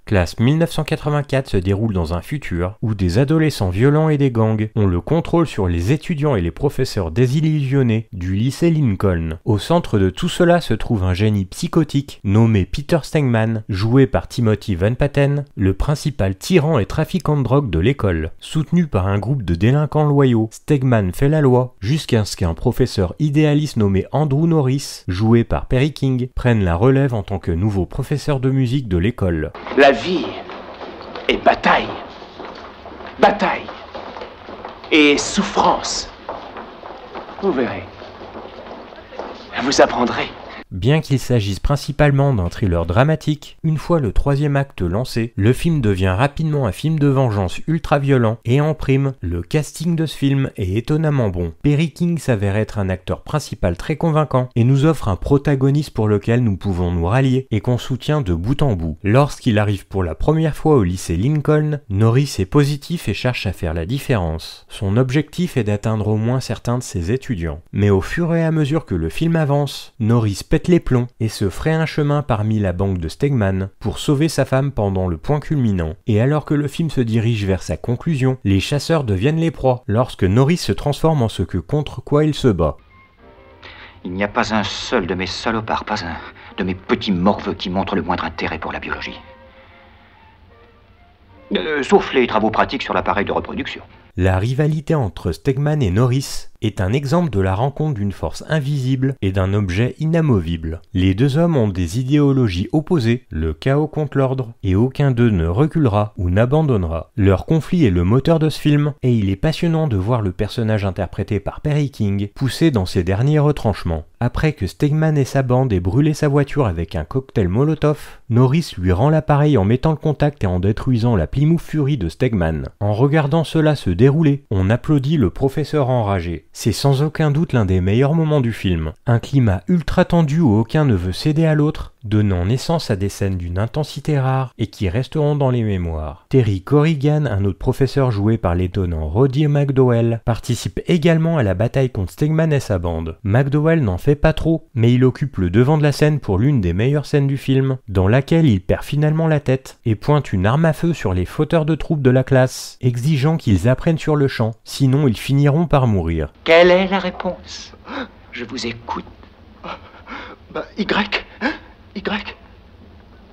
Classe 1984 se déroule dans un futur où des adolescents violents et des gangs ont le contrôle sur les étudiants et les professeurs désillusionnés du lycée Lincoln. Au centre de tout cela se trouve un génie psychotique nommé Peter Stegman, joué par Timothy Van Patten, le principal tyran et trafiquant de drogue de l'école. Soutenu par un groupe de délinquants loyaux, Stegman fait la loi jusqu'à ce qu'un professeur idéaliste nommé Andrew Norris, joué par Perry King, prenne la relève en tant que nouveau professeur de musique de l'école. La vie est bataille, bataille et souffrance. Vous verrez. Vous apprendrez. Bien qu'il s'agisse principalement d'un thriller dramatique, une fois le troisième acte lancé, le film devient rapidement un film de vengeance ultra violent et en prime, le casting de ce film est étonnamment bon. Perry King s'avère être un acteur principal très convaincant et nous offre un protagoniste pour lequel nous pouvons nous rallier et qu'on soutient de bout en bout. Lorsqu'il arrive pour la première fois au lycée Lincoln, Norris est positif et cherche à faire la différence. Son objectif est d'atteindre au moins certains de ses étudiants. Mais au fur et à mesure que le film avance, Norris pète les plombs et se fraye un chemin parmi la banque de Stegman pour sauver sa femme pendant le point culminant. Et alors que le film se dirige vers sa conclusion, les chasseurs deviennent les proies lorsque Norris se transforme en ce que contre quoi il se bat. Il n'y a pas un seul de mes salopards, pas un de mes petits morveux qui montre le moindre intérêt pour la biologie. Sauf les travaux pratiques sur l'appareil de reproduction. La rivalité entre Stegman et Norris est un exemple de la rencontre d'une force invisible et d'un objet inamovible. Les deux hommes ont des idéologies opposées, le chaos contre l'ordre, et aucun d'eux ne reculera ou n'abandonnera. Leur conflit est le moteur de ce film, et il est passionnant de voir le personnage interprété par Perry King pousser dans ses derniers retranchements. Après que Stegman et sa bande aient brûlé sa voiture avec un cocktail Molotov, Norris lui rend l'appareil en mettant le contact et en détruisant la Plymouth Fury de Stegman. En regardant cela se dérouler, on applaudit le professeur enragé. C'est sans aucun doute l'un des meilleurs moments du film. Un climat ultra tendu où aucun ne veut céder à l'autre, donnant naissance à des scènes d'une intensité rare et qui resteront dans les mémoires. Terry Corrigan, un autre professeur joué par l'étonnant Roddy McDowall, participe également à la bataille contre Stegman et sa bande. McDowall n'en fait pas trop, mais il occupe le devant de la scène pour l'une des meilleures scènes du film, dans laquelle il perd finalement la tête et pointe une arme à feu sur les fauteurs de troupes de la classe, exigeant qu'ils apprennent sur le champ, sinon ils finiront par mourir. Quelle est la réponse? Je vous écoute. Y.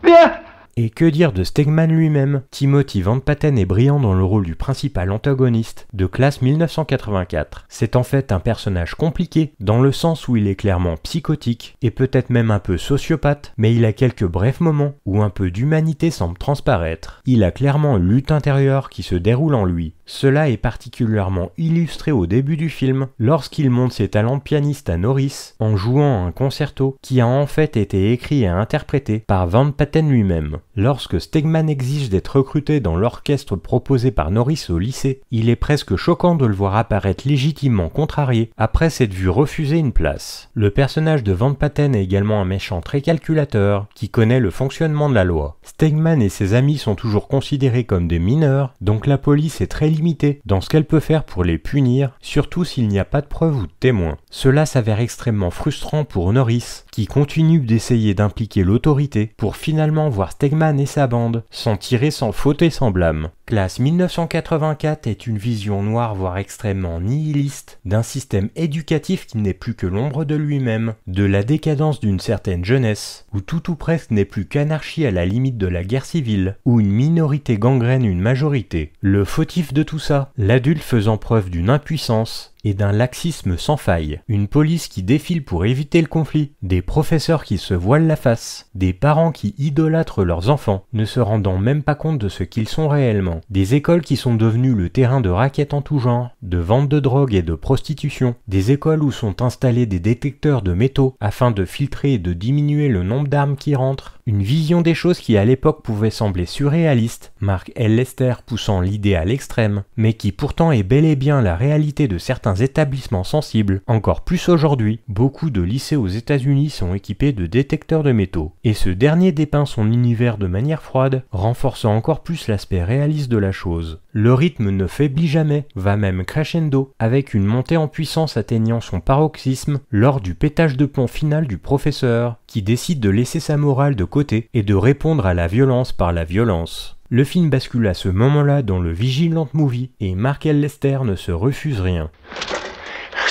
Viens! Et que dire de Stegman lui-même? Timothy Van Patten est brillant dans le rôle du principal antagoniste de Classe 1984. C'est en fait un personnage compliqué, dans le sens où il est clairement psychotique, et peut-être même un peu sociopathe, mais il a quelques brefs moments où un peu d'humanité semble transparaître. Il a clairement une lutte intérieure qui se déroule en lui. Cela est particulièrement illustré au début du film, lorsqu'il montre ses talents de pianiste à Norris, en jouant un concerto qui a en fait été écrit et interprété par Van Patten lui-même. Lorsque Stegman exige d'être recruté dans l'orchestre proposé par Norris au lycée, il est presque choquant de le voir apparaître légitimement contrarié après s'être vu refuser une place. Le personnage de Van Patten est également un méchant très calculateur qui connaît le fonctionnement de la loi. Stegman et ses amis sont toujours considérés comme des mineurs, donc la police est très limitée dans ce qu'elle peut faire pour les punir, surtout s'il n'y a pas de preuves ou de témoins. Cela s'avère extrêmement frustrant pour Norris, qui continue d'essayer d'impliquer l'autorité pour finalement voir Stegman et sa bande s'en tirer sans faute et sans blâme. Classe 1984 est une vision noire voire extrêmement nihiliste d'un système éducatif qui n'est plus que l'ombre de lui-même, de la décadence d'une certaine jeunesse, où tout ou presque n'est plus qu'anarchie à la limite de la guerre civile, où une minorité gangrène une majorité. Le fautif de tout ça, l'adulte faisant preuve d'une impuissance et d'un laxisme sans faille. Une police qui défile pour éviter le conflit, des professeurs qui se voilent la face, des parents qui idolâtrent leurs enfants, ne se rendant même pas compte de ce qu'ils sont réellement, des écoles qui sont devenues le terrain de raquettes en tout genre, de vente de drogue et de prostitution, des écoles où sont installés des détecteurs de métaux afin de filtrer et de diminuer le nombre d'armes qui rentrent, une vision des choses qui à l'époque pouvait sembler surréaliste, Mark L. Lester poussant l'idée à l'extrême, mais qui pourtant est bel et bien la réalité de certains établissements sensibles. Encore plus aujourd'hui, beaucoup de lycées aux États-Unis sont équipés de détecteurs de métaux, et ce dernier dépeint son univers de manière froide, renforçant encore plus l'aspect réaliste coulisses de la chose. Le rythme ne faiblit jamais, va même crescendo, avec une montée en puissance atteignant son paroxysme lors du pétage de plomb final du professeur, qui décide de laisser sa morale de côté et de répondre à la violence par la violence. Le film bascule à ce moment-là dans le Vigilant Movie, et Markel Lester ne se refuse rien.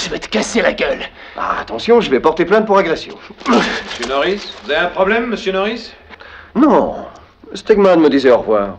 Je vais te casser la gueule. Ah, attention, je vais porter plainte pour agression. Monsieur Norris, vous avez un problème, monsieur Norris? Non, Stegman me disait au revoir.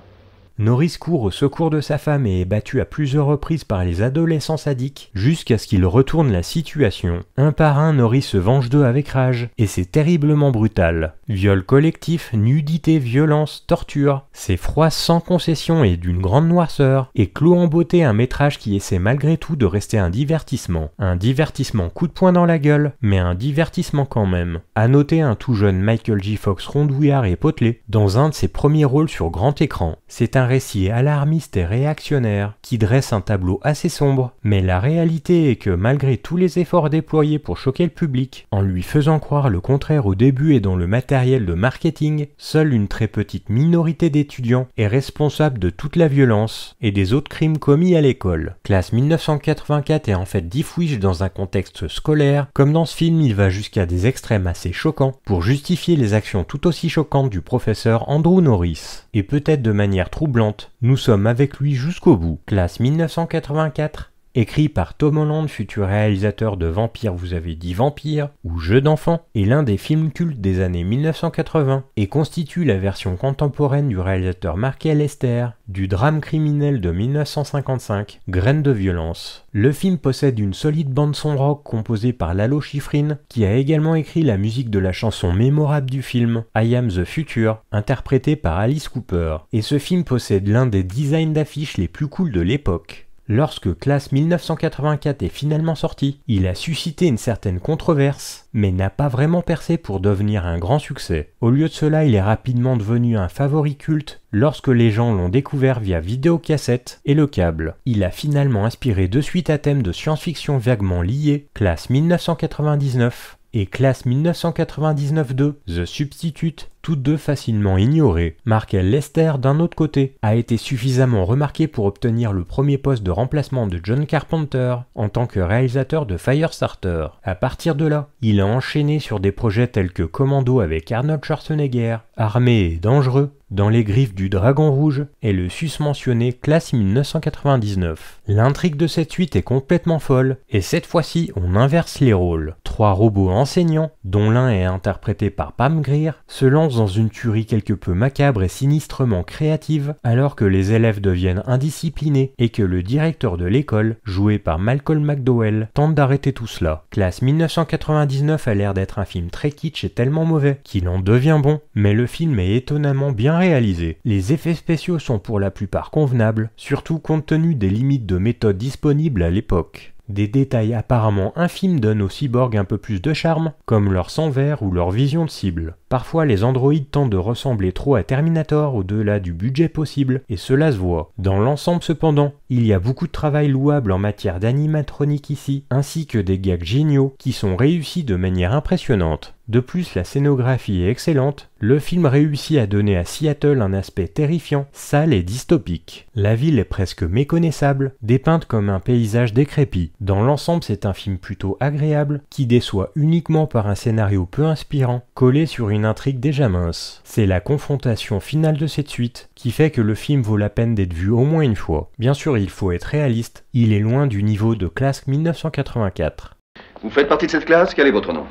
Norris court au secours de sa femme et est battu à plusieurs reprises par les adolescents sadiques, jusqu'à ce qu'il retourne la situation. Un par un, Norris se venge d'eux avec rage, et c'est terriblement brutal. Viol collectif, nudité, violence, torture, c'est froid sans concession et d'une grande noirceur, et clôt en beauté un métrage qui essaie malgré tout de rester un divertissement. Un divertissement coup de poing dans la gueule, mais un divertissement quand même. À noter un tout jeune Michael J. Fox rondouillard et potelé, dans un de ses premiers rôles sur grand écran. C'est un récit alarmiste et réactionnaire qui dresse un tableau assez sombre, mais la réalité est que malgré tous les efforts déployés pour choquer le public, en lui faisant croire le contraire au début et dans le matériel de marketing, seule une très petite minorité d'étudiants est responsable de toute la violence et des autres crimes commis à l'école. Classe 1984 est en fait diffouige dans un contexte scolaire, comme dans ce film il va jusqu'à des extrêmes assez choquants pour justifier les actions tout aussi choquantes du professeur Andrew Norris. Et peut-être de manière troublante, nous sommes avec lui jusqu'au bout. Classe 1984, écrit par Tom Holland, futur réalisateur de Vampire, vous avez dit Vampire, ou Jeu d'enfant, est l'un des films cultes des années 1980 et constitue la version contemporaine du réalisateur Markel Lester du drame criminel de 1955, Graines de violence. Le film possède une solide bande-son rock composée par Lalo Schifrin, qui a également écrit la musique de la chanson mémorable du film, I Am the Future, interprétée par Alice Cooper. Et ce film possède l'un des designs d'affiches les plus cools de l'époque. Lorsque Classe 1984 est finalement sorti, il a suscité une certaine controverse, mais n'a pas vraiment percé pour devenir un grand succès. Au lieu de cela, il est rapidement devenu un favori culte lorsque les gens l'ont découvert via vidéocassette et le câble. Il a finalement inspiré deux suites à thème de science-fiction vaguement liées, Classe 1999 et Classe 1999-2, The Substitute, toutes deux facilement ignorées. Markel Lester, d'un autre côté, a été suffisamment remarqué pour obtenir le premier poste de remplacement de John Carpenter en tant que réalisateur de Firestarter. À partir de là, il a enchaîné sur des projets tels que Commando avec Arnold Schwarzenegger, Armé et dangereux, Dans les griffes du dragon rouge et le susmentionné Classe 1999. L'intrigue de cette suite est complètement folle, et cette fois-ci on inverse les rôles. Trois robots enseignants, dont l'un est interprété par Pam Grier, se lancent dans une tuerie quelque peu macabre et sinistrement créative, alors que les élèves deviennent indisciplinés et que le directeur de l'école, joué par Malcolm McDowell, tente d'arrêter tout cela. Classe 1999 a l'air d'être un film très kitsch et tellement mauvais qu'il en devient bon, mais le film est étonnamment bien réalisé. Les effets spéciaux sont pour la plupart convenables, surtout compte tenu des limites de méthode disponibles à l'époque. Des détails apparemment infimes donnent aux cyborgs un peu plus de charme, comme leur sang vert ou leur vision de cible. Parfois, les androïdes tentent de ressembler trop à Terminator au-delà du budget possible, et cela se voit. Dans l'ensemble cependant, il y a beaucoup de travail louable en matière d'animatronique ici, ainsi que des gags géniaux qui sont réussis de manière impressionnante. De plus, la scénographie est excellente, le film réussit à donner à Seattle un aspect terrifiant, sale et dystopique. La ville est presque méconnaissable, dépeinte comme un paysage décrépit. Dans l'ensemble, c'est un film plutôt agréable, qui déçoit uniquement par un scénario peu inspirant, collé sur une intrigue déjà mince. C'est la confrontation finale de cette suite qui fait que le film vaut la peine d'être vu au moins une fois. Bien sûr, il faut être réaliste, il est loin du niveau de Classe 1984. Vous faites partie de cette classe? Quel est votre nom?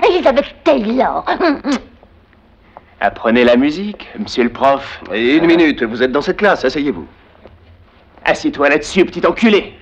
Elisabeth Taylor. Apprenez la musique, monsieur le prof. Et une minute, vous êtes dans cette classe, asseyez-vous. Assieds-toi là-dessus, petit enculé.